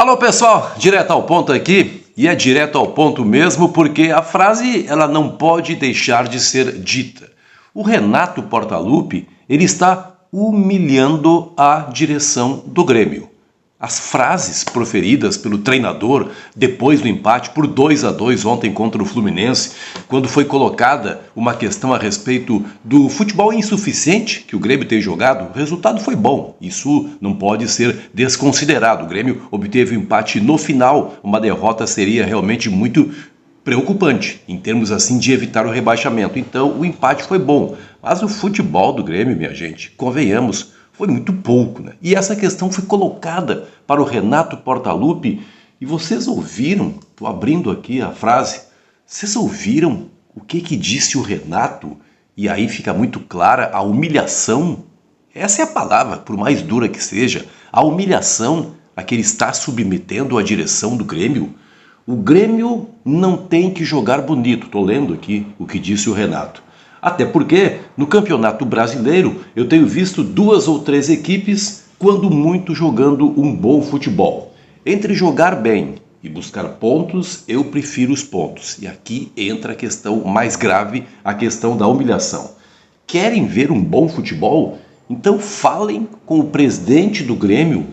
Alô pessoal, direto ao ponto aqui, e é direto ao ponto mesmo porque a frase ela não pode deixar de ser dita. O Renato Portaluppi, ele está humilhando a direção do Grêmio. As frases proferidas pelo treinador depois do empate por 2-2 ontem contra o Fluminense, quando foi colocada uma questão a respeito do futebol insuficiente que o Grêmio tem jogado, o resultado foi bom. Isso não pode ser desconsiderado. O Grêmio obteve o empate no final, uma derrota seria realmente muito preocupante em termos assim de evitar o rebaixamento. Então o empate foi bom, mas o futebol do Grêmio, minha gente, convenhamos, foi muito pouco, né? E essa questão foi colocada para o Renato Portaluppi e vocês ouviram, estou abrindo aqui a frase, vocês ouviram o que disse o Renato? E aí fica muito clara a humilhação, essa é a palavra, por mais dura que seja, a humilhação a que ele está submetendo a direção do Grêmio. O Grêmio não tem que jogar bonito, estou lendo aqui o que disse o Renato. Até porque, no Campeonato Brasileiro, eu tenho visto 2 ou 3 equipes, quando muito, jogando um bom futebol. Entre jogar bem e buscar pontos, eu prefiro os pontos. E aqui entra a questão mais grave, a questão da humilhação. Querem ver um bom futebol? Então falem com o presidente do Grêmio.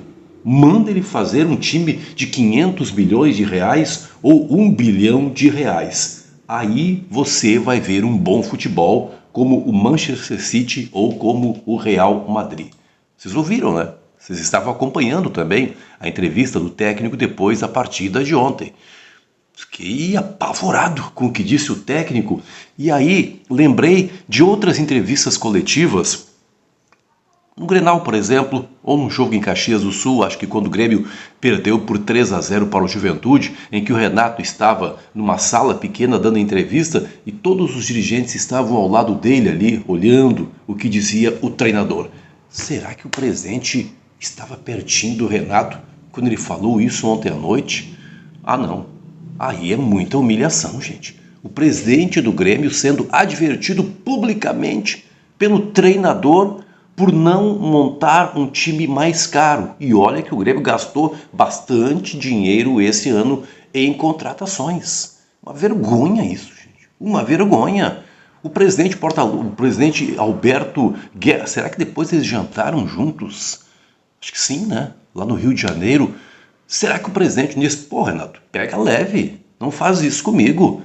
Manda ele fazer um time de 500 milhões de reais ou 1 bilhão de reais. Aí você vai ver um bom futebol como o Manchester City ou como o Real Madrid. Vocês ouviram, né? Vocês estavam acompanhando também a entrevista do técnico depois da partida de ontem. Fiquei apavorado com o que disse o técnico. E aí lembrei de outras entrevistas coletivas no Grenal, por exemplo, ou num jogo em Caxias do Sul, acho que quando o Grêmio perdeu por 3-0 para o Juventude, em que o Renato estava numa sala pequena dando entrevista e todos os dirigentes estavam ao lado dele ali, olhando o que dizia o treinador. Será que o presidente estava pertinho do Renato quando ele falou isso ontem à noite? Ah não, aí é muita humilhação, gente. O presidente do Grêmio sendo advertido publicamente pelo treinador por não montar um time mais caro. E olha que o Grêmio gastou bastante dinheiro esse ano em contratações. Uma vergonha isso, gente. Uma vergonha. O presidente o presidente Alberto Guerra, será que depois eles jantaram juntos? Acho que sim, né? Lá no Rio de Janeiro. Será que o presidente disse, pô, Renato, pega leve, não faz isso comigo?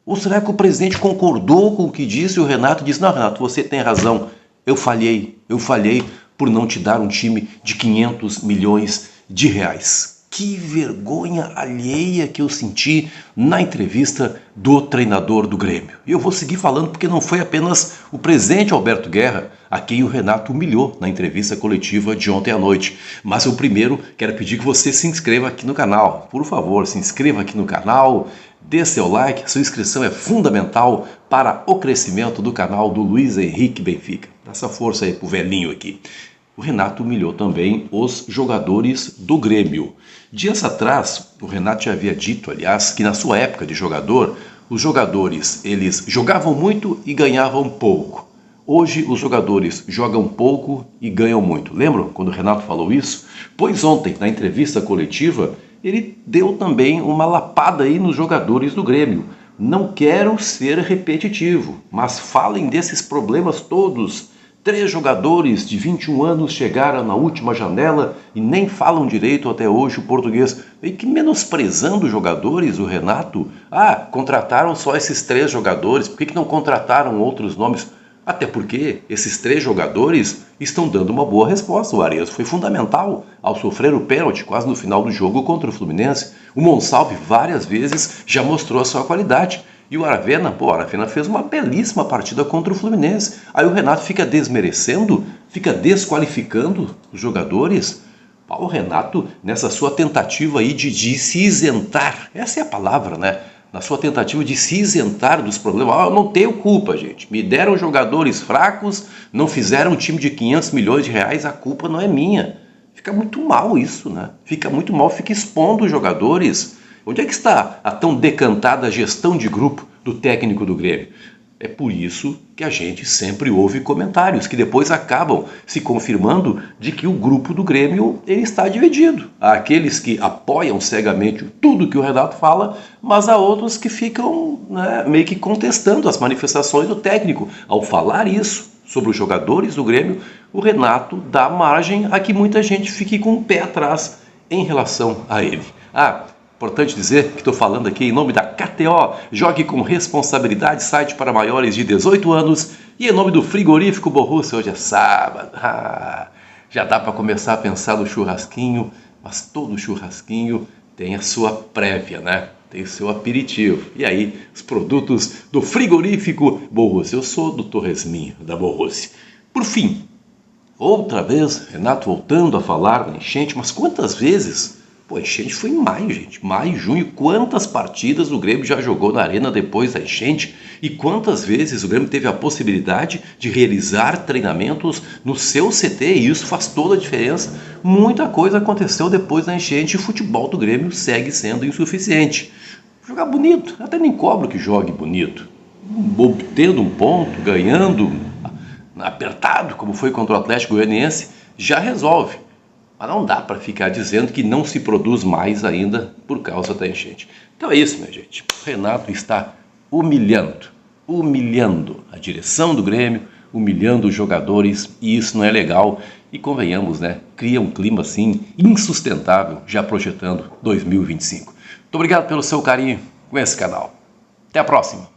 Ou será que o presidente concordou com o que disse e o Renato disse, não, Renato, você tem razão. Eu falhei por não te dar um time de 500 milhões de reais. Que vergonha alheia que eu senti na entrevista do treinador do Grêmio. E eu vou seguir falando porque não foi apenas o presidente Alberto Guerra a quem o Renato humilhou na entrevista coletiva de ontem à noite. Mas eu primeiro quero pedir que você se inscreva aqui no canal. Por favor, se inscreva aqui no canal, dê seu like, sua inscrição é fundamental para o crescimento do canal do Luiz Henrique Benfica. Dá essa força aí pro velhinho aqui. O Renato humilhou também os jogadores do Grêmio. Dias atrás, o Renato já havia dito, aliás, que na sua época de jogador, os jogadores eles jogavam muito e ganhavam pouco. Hoje os jogadores jogam pouco e ganham muito. Lembram quando o Renato falou isso? Pois ontem, na entrevista coletiva, ele deu também uma lapada aí nos jogadores do Grêmio. Não quero ser repetitivo, mas falem desses problemas todos. 3 jogadores de 21 anos chegaram na última janela e nem falam direito até hoje o português. E que menosprezando os jogadores, o Renato. Ah, contrataram só esses 3 jogadores, por que não contrataram outros nomes? Até porque esses 3 jogadores estão dando uma boa resposta. O Arias foi fundamental ao sofrer o pênalti quase no final do jogo contra o Fluminense. O Monsalve várias vezes já mostrou a sua qualidade. E o Aravena, o Aravena fez uma belíssima partida contra o Fluminense. Aí o Renato fica desmerecendo, fica desqualificando os jogadores. O Renato, nessa sua tentativa aí de se isentar, essa é a palavra, né? Na sua tentativa de se isentar dos problemas. Eu não tenho culpa, gente. Me deram jogadores fracos, não fizeram um time de 500 milhões de reais, a culpa não é minha. Fica muito mal isso, né? Fica muito mal, fica expondo os jogadores. Onde é que está a tão decantada gestão de grupo do técnico do Grêmio? É por isso que a gente sempre ouve comentários que depois acabam se confirmando de que o grupo do Grêmio ele está dividido. Há aqueles que apoiam cegamente tudo que o Renato fala, mas há outros que ficam meio que contestando as manifestações do técnico. Ao falar isso sobre os jogadores do Grêmio, o Renato dá margem a que muita gente fique com o pé atrás em relação a ele. Importante dizer que estou falando aqui em nome da KTO, jogue com responsabilidade, site para maiores de 18 anos, e em nome do frigorífico Borussia, hoje é sábado, já dá para começar a pensar no churrasquinho, mas todo churrasquinho tem a sua prévia, né? Tem o seu aperitivo. E aí, os produtos do frigorífico Borussia. Eu sou do Torresminho, da Borussia. Por fim, outra vez, Renato voltando a falar da enchente, mas quantas vezes? Pô, a enchente foi em maio, gente. Maio, junho. Quantas partidas o Grêmio já jogou na arena depois da enchente? E quantas vezes o Grêmio teve a possibilidade de realizar treinamentos no seu CT? E isso faz toda a diferença. Muita coisa aconteceu depois da enchente e o futebol do Grêmio segue sendo insuficiente. Jogar bonito, até nem cobro que jogue bonito. Obtendo um ponto, ganhando, apertado, como foi contra o Atlético Goianiense, já resolve. Mas não dá para ficar dizendo que não se produz mais ainda por causa da enchente. Então é isso, minha gente. O Renato está humilhando a direção do Grêmio, humilhando os jogadores, e isso não é legal. E convenhamos, né? Cria um clima assim insustentável, já projetando 2025. Muito obrigado pelo seu carinho com esse canal. Até a próxima.